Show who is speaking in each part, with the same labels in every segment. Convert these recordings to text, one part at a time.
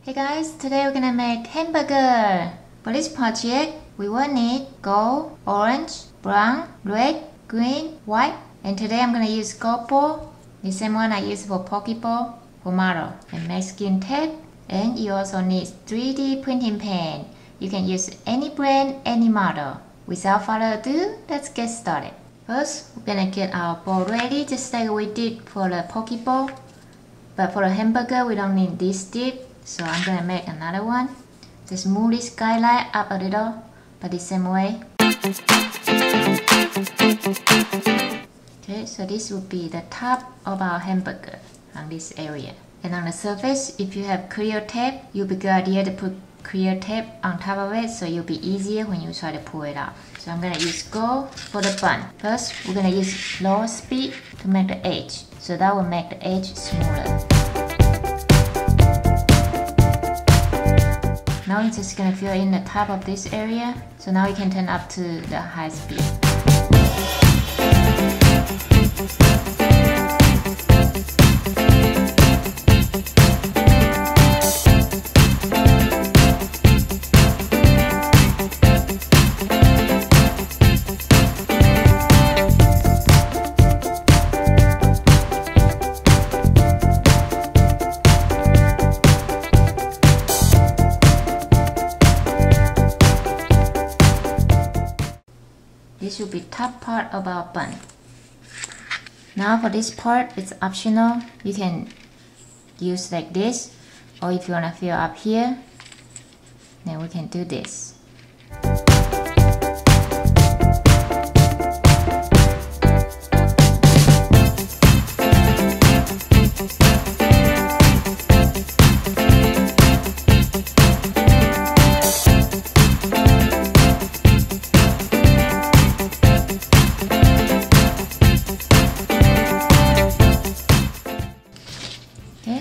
Speaker 1: Hey guys, today we're gonna make hamburger. For this project, we will need gold, orange, brown, red, green, white, and today I'm gonna use gold ball, the same one I use for Pokeball, for model, and Mexican tape, and you also need 3D printing pen. You can use any brand, any model. Without further ado, let's get started. First, we're gonna get our ball ready just like we did for the Pokeball. But for the hamburger, we don't need this dip, so I'm gonna make another one. Just move this skylight up a little, but the same way. Okay, so this will be the top of our hamburger on this area. And on the surface, if you have clear tape, it will be a good idea to put clear tape on top of it so it'll be easier when you try to pull it off. So I'm gonna use gold for the bun. First, we're gonna use lower speed to make the edge. So that will make the edge smoother. Now it's just gonna fill in the top of this area. So now you can turn up to the high speed. This will be top part of our bun. Now for this part, it's optional. You can use like this, or if you want to fill up here, then we can do this.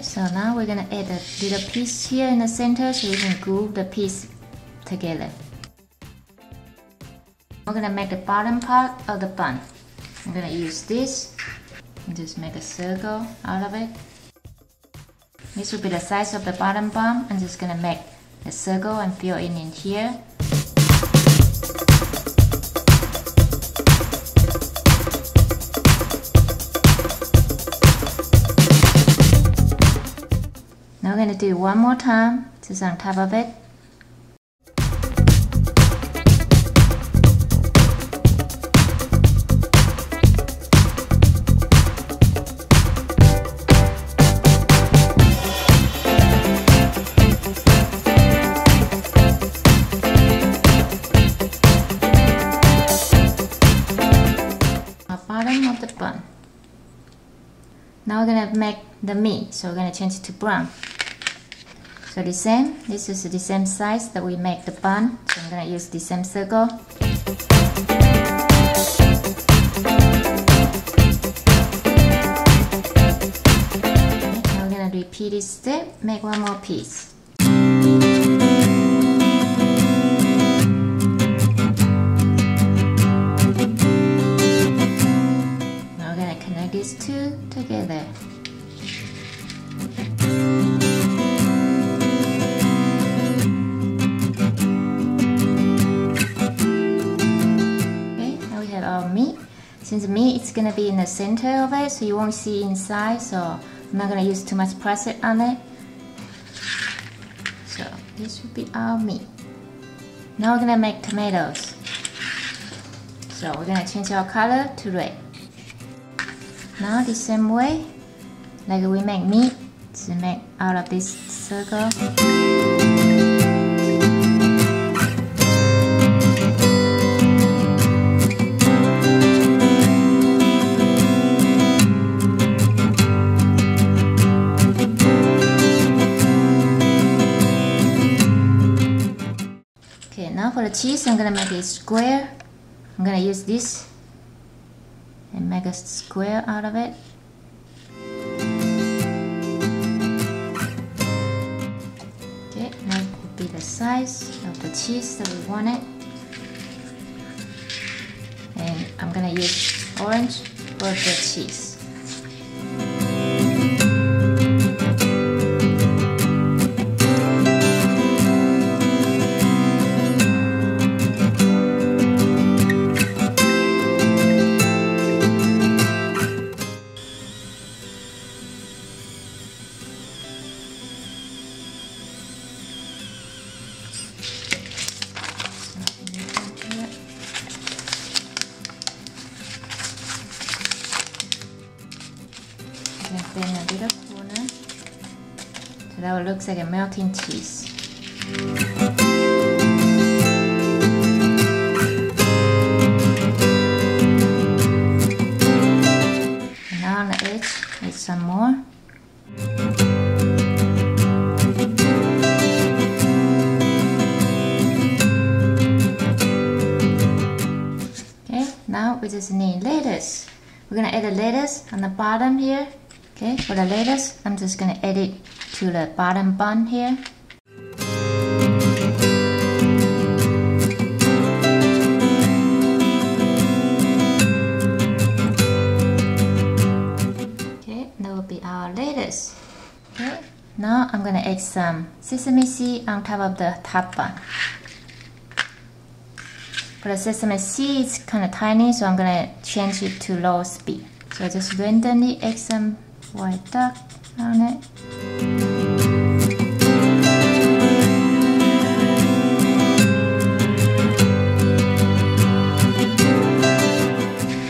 Speaker 1: So now we're gonna add a little piece here in the center so we can glue the piece together. We're gonna make the bottom part of the bun. I'm gonna use this and just make a circle out of it. This will be the size of the bottom bun. I'm just gonna make a circle and fill in here. Now we're going to do one more time, just on top of it. Our bottom of the bun. Now we're going to make the meat, so we're going to change it to brown. So the same, this is the same size that we make the bun, so I'm going to use the same circle. Okay, now we're going to repeat this step, make one more piece. Now we're going to connect these two together. Since meat is gonna be in the center of it, so you won't see inside, so I'm not gonna use too much pressure on it. So this will be our meat. Now we're gonna make tomatoes. So we're gonna change our color to red. Now the same way, like we make meat, to make out of this circle. Now for the cheese, I'm gonna make it square. I'm gonna use this and make a square out of it. Okay, now it will be the size of the cheese that we wanted. And I'm gonna use orange for the cheese. Now it looks like a melting cheese. And now on the edge, add some more. Okay, now we just need lettuce. We're gonna add the lettuce on the bottom here. Okay, for the lettuce, I'm just gonna add it to the bottom bun here. Okay, that will be our lettuce. Okay, now I'm gonna add some sesame seed on top of the top bun. For the sesame seed, it's kind of tiny, so I'm gonna change it to low speed. So I just randomly add some white duck on it.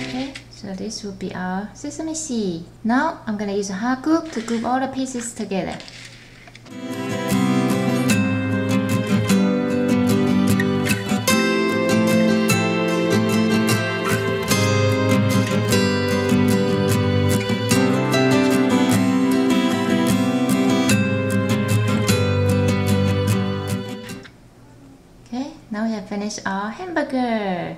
Speaker 1: Okay, so this will be our sesame seed. Now I'm gonna use a hot glue to glue all the pieces together. Now we have finished our hamburger.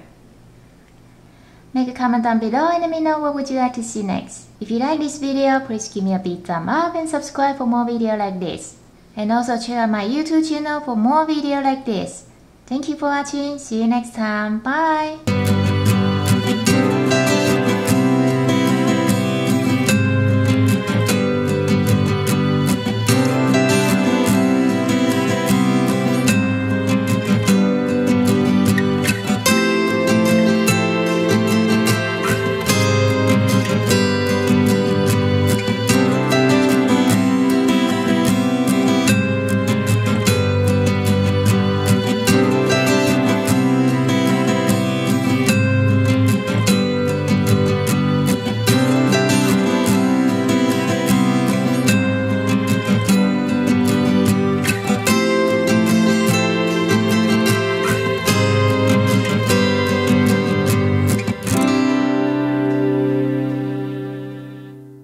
Speaker 1: Make a comment down below and let me know what would you like to see next. If you like this video, please give me a big thumb up and subscribe for more videos like this. And also check out my YouTube channel for more videos like this. Thank you for watching. See you next time. Bye!